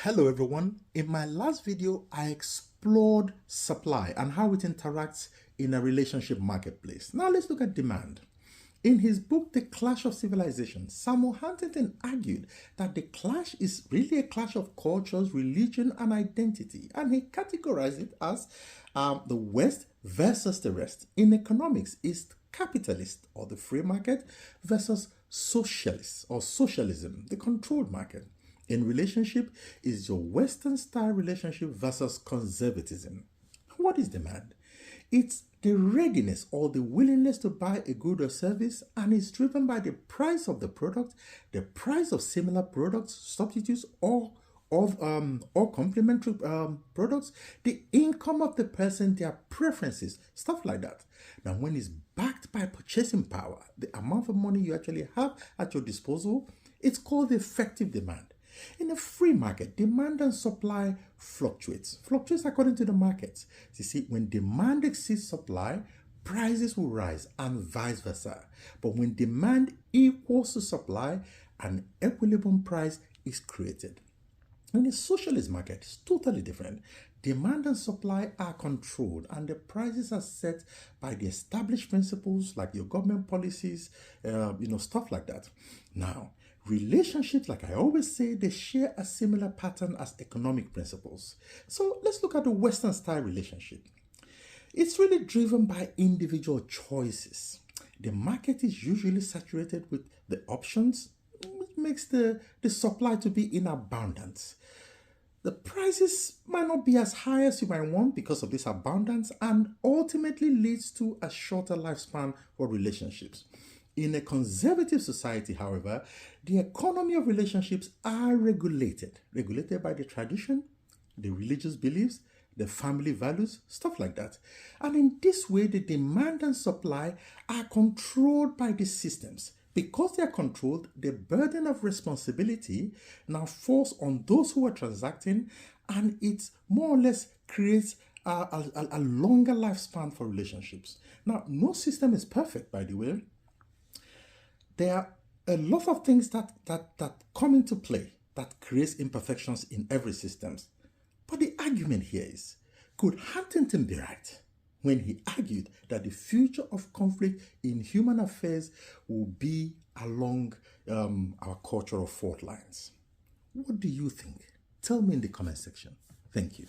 Hello everyone. In my last video, I explored supply and how it interacts in a relationship marketplace. Now let's look at demand. In his book, The Clash of Civilizations, Samuel Huntington argued that the clash is really a clash of cultures, religion, and identity, and he categorized it as the West versus the rest. In economics, is capitalist or the free market versus socialist or socialism, the controlled market. In relationship, is your Western style relationship versus conservatism. What is demand? It's the readiness or the willingness to buy a good or service, and is driven by the price of the product, the price of similar products, substitutes, or complementary products, the income of the person, their preferences, stuff like that. Now, when it's backed by purchasing power, the amount of money you actually have at your disposal, it's called effective demand. In a free market, demand and supply fluctuates according to the markets. You see, when demand exceeds supply, prices will rise and vice versa. But when demand equals to supply, an equilibrium price is created. In a socialist market, it's totally different. Demand and supply are controlled, and the prices are set by the established principles like your government policies, stuff like that. Now, relationships, like I always say, they share a similar pattern as economic principles. So let's look at the Western style relationship. It's really driven by individual choices. The market is usually saturated with the options, which makes the supply to be in abundance. The prices might not be as high as you might want because of this abundance, and ultimately leads to a shorter lifespan for relationships. In a conservative society, however, the economy of relationships are regulated by the tradition, the religious beliefs, the family values, stuff like that. And in this way, the demand and supply are controlled by these systems. Because they are controlled, the burden of responsibility now falls on those who are transacting, and it more or less creates a longer lifespan for relationships. Now, no system is perfect, by the way. There are a lot of things that come into play that creates imperfections in every system. But the argument here is, could Huntington be right when he argued that the future of conflict in human affairs will be along our cultural fault lines? What do you think? Tell me in the comment section. Thank you.